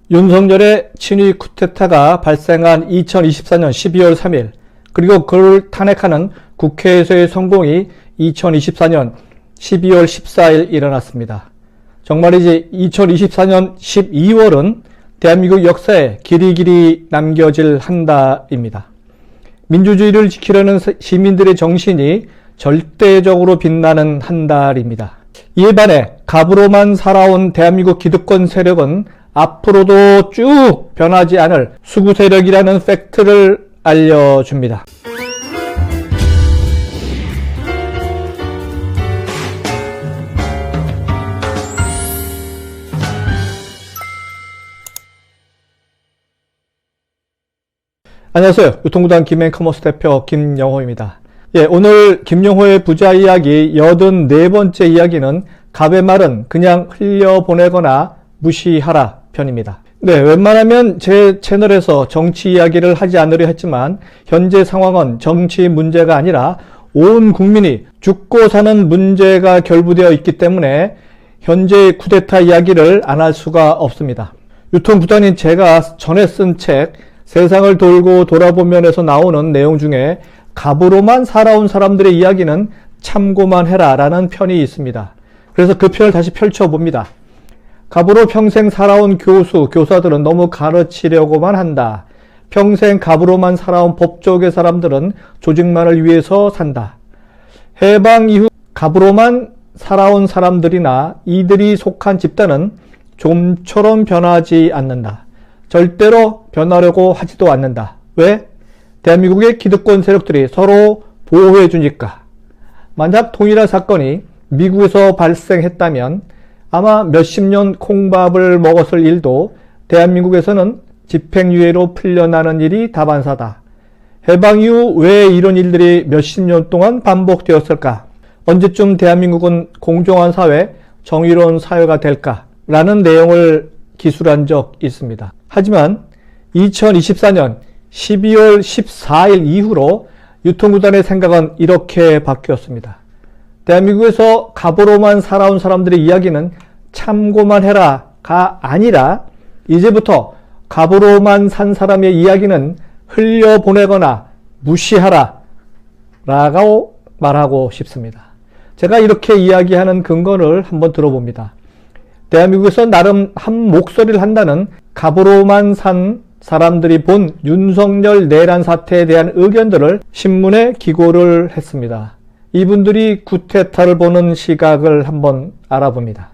윤석열의 친위 쿠데타가 발생한 2024년 12월 3일, 그리고 그를 탄핵하는 국회에서의 성공이 2024년 12월 14일 일어났습니다. 정말이지 2024년 12월은 대한민국 역사에 길이길이 남겨질 한 달입니다. 민주주의를 지키려는 시민들의 정신이 절대적으로 빛나는 한 달입니다. 이에 반해 갑으로만 살아온 대한민국 기득권 세력은 앞으로도 쭉 변하지 않을 수구 세력이라는 팩트를 알려줍니다. 안녕하세요. 유통구단 김앤커머스 대표 김영호입니다. 오늘 김영호의 부자 이야기 84번째 이야기는 갑의 말은 그냥 흘려보내거나 무시하라 편입니다. 웬만하면 제 채널에서 정치 이야기를 하지 않으려 했지만 현재 상황은 정치 문제가 아니라 온 국민이 죽고 사는 문제가 결부되어 있기 때문에 현재의 쿠데타 이야기를 안 할 수가 없습니다. 유통구단인 제가 전에 쓴 책 세상을 돌고 돌아보면에서 나오는 내용 중에 갑으로만 살아온 사람들의 이야기는 참고만 해라 라는 편이 있습니다. 그래서 그 편을 다시 펼쳐봅니다. 갑으로 평생 살아온 교수, 교사들은 너무 가르치려고만 한다. 평생 갑으로만 살아온 법조계 사람들은 조직만을 위해서 산다. 해방 이후 갑으로만 살아온 사람들이나 이들이 속한 집단은 좀처럼 변하지 않는다. 절대로 변하려고 하지도 않는다. 왜? 대한민국의 기득권 세력들이 서로 보호해 주니까. 만약 통일의 사건이 미국에서 발생했다면 아마 몇십 년 콩밥을 먹었을 일도 대한민국에서는 집행유예로 풀려나는 일이 다반사다. 해방 이후 왜 이런 일들이 몇십 년 동안 반복되었을까? 언제쯤 대한민국은 공정한 사회, 정의로운 사회가 될까? 라는 내용을 기술한 적 있습니다. 하지만 2024년 12월 14일 이후로 유통구단의 생각은 이렇게 바뀌었습니다. 대한민국에서 갑으로만 살아온 사람들의 이야기는 참고만 해라가 아니라 이제부터 갑으로만 산 사람의 이야기는 흘려보내거나 무시하라 라고 말하고 싶습니다. 제가 이렇게 이야기하는 근거를 한번 들어봅니다. 대한민국에서 나름 한 목소리를 한다는 갑으로만 산 사람들이 본 윤석열 내란 사태에 대한 의견들을 신문에 기고를 했습니다. 이분들이 쿠데타를 보는 시각을 한번 알아봅니다.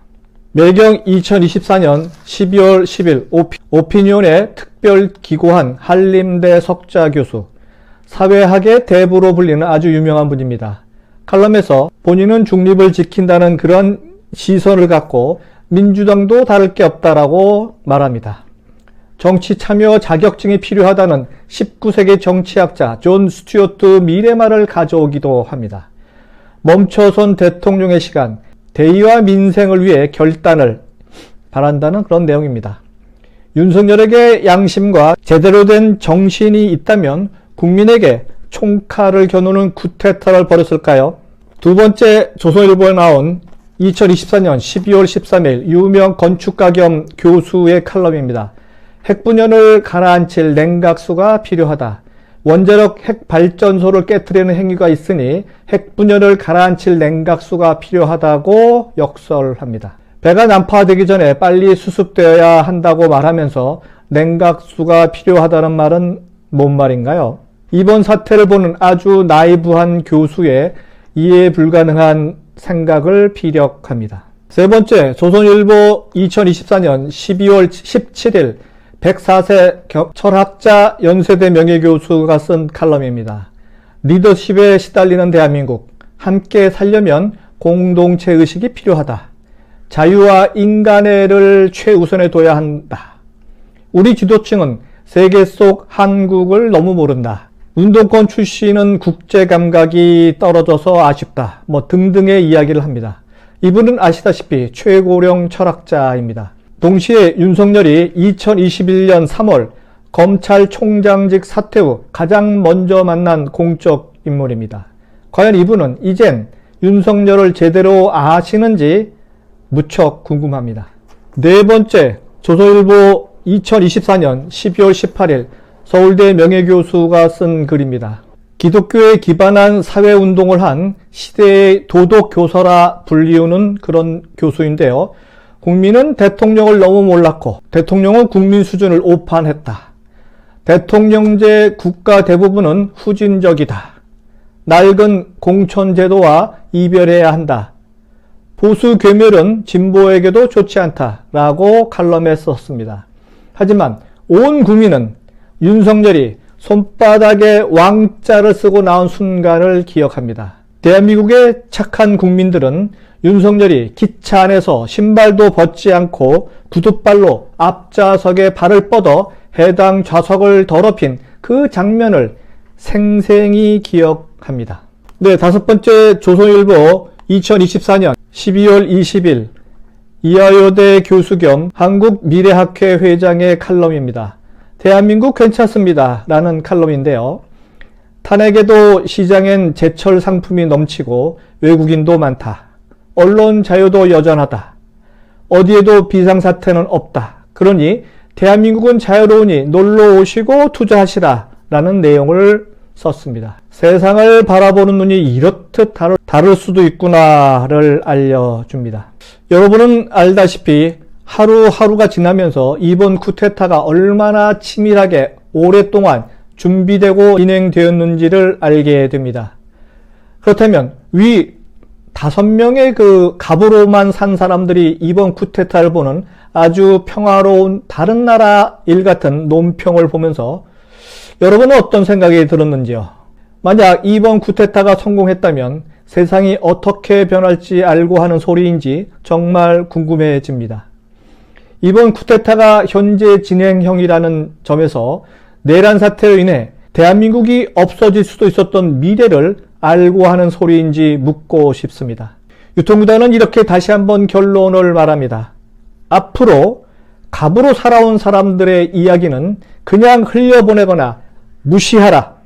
매경 2024년 12월 10일 오피니온에 특별 기고한 한림대 석좌 교수, 사회학의 대부로 불리는 아주 유명한 분입니다. 칼럼에서 본인은 중립을 지킨다는 그런 시선을 갖고 민주당도 다를 게 없다라고 말합니다. 정치 참여 자격증이 필요하다는 19세기 정치학자 존 스튜어트 밀의 말을 가져오기도 합니다. 멈춰선 대통령의 시간, 대의와 민생을 위해 결단을 바란다는 그런 내용입니다. 윤석열에게 양심과 제대로 된 정신이 있다면 국민에게 총칼을 겨누는 쿠데타를 벌였을까요? 두 번째, 조선일보에 나온 2024년 12월 13일 유명 건축가 겸 교수의 칼럼입니다. 핵분열을 가라앉힐 냉각수가 필요하다. 원자력 핵발전소를 깨트리는 행위가 있으니 핵분열을 가라앉힐 냉각수가 필요하다고 역설합니다. 배가 난파되기 전에 빨리 수습되어야 한다고 말하면서 냉각수가 필요하다는 말은 뭔 말인가요? 이번 사태를 보는 아주 나이브한 교수의 이해 불가능한 생각을 피력합니다. 세 번째, 조선일보 2024년 12월 17일 104세 철학자 연세대 명예교수가 쓴 칼럼입니다. 리더십에 시달리는 대한민국, 함께 살려면 공동체 의식이 필요하다. 자유와 인간애를 최우선에 둬야 한다. 우리 지도층은 세계 속 한국을 너무 모른다. 운동권 출신은 국제 감각이 떨어져서 아쉽다. 등등의 이야기를 합니다. 이분은 아시다시피 최고령 철학자입니다. 동시에 윤석열이 2021년 3월 검찰총장직 사퇴 후 가장 먼저 만난 공적 인물입니다. 과연 이분은 이젠 윤석열을 제대로 아시는지 무척 궁금합니다. 네 번째, 조선일보 2024년 12월 18일 서울대 명예교수가 쓴 글입니다. 기독교에 기반한 사회운동을 한 시대의 도덕교사라 불리우는 그런 교수인데요. 국민은 대통령을 너무 몰랐고 대통령은 국민 수준을 오판했다. 대통령제 국가 대부분은 후진적이다. 낡은 공천제도와 이별해야 한다. 보수 괴멸은 진보에게도 좋지 않다. 라고 칼럼에 썼습니다. 하지만 온 국민은 윤석열이 손바닥에 왕자를 쓰고 나온 순간을 기억합니다. 대한민국의 착한 국민들은 윤석열이 기차 안에서 신발도 벗지 않고 구둣발로 앞좌석에 발을 뻗어 해당 좌석을 더럽힌 그 장면을 생생히 기억합니다. 네, 다섯 번째 조선일보 2024년 12월 20일 이하여대 교수 겸 한국미래학회 회장의 칼럼입니다. 대한민국 괜찮습니다. 라는 칼럼인데요. 탄핵에도 시장엔 제철 상품이 넘치고 외국인도 많다. 언론 자유도 여전하다. 어디에도 비상사태는 없다. 그러니 대한민국은 자유로우니 놀러 오시고 투자하시라. 라는 내용을 썼습니다. 세상을 바라보는 눈이 이렇듯 다를 수도 있구나를 알려줍니다. 여러분은 알다시피 하루하루가 지나면서 이번 쿠데타가 얼마나 치밀하게 오랫동안 준비되고 진행되었는지를 알게 됩니다. 그렇다면 위 5명의 그 갑으로만 산 사람들이 이번 쿠데타를 보는 아주 평화로운 다른 나라 일 같은 논평을 보면서 여러분은 어떤 생각이 들었는지요? 만약 이번 쿠데타가 성공했다면 세상이 어떻게 변할지 알고 하는 소리인지 정말 궁금해집니다. 이번 쿠데타가 현재 진행형이라는 점에서 내란 사태로 인해 대한민국이 없어질 수도 있었던 미래를 알고 하는 소리인지 묻고 싶습니다. 유통구단은 이렇게 다시 한번 결론을 말합니다. 앞으로 갑으로 살아온 사람들의 이야기는 그냥 흘려보내거나 무시하라.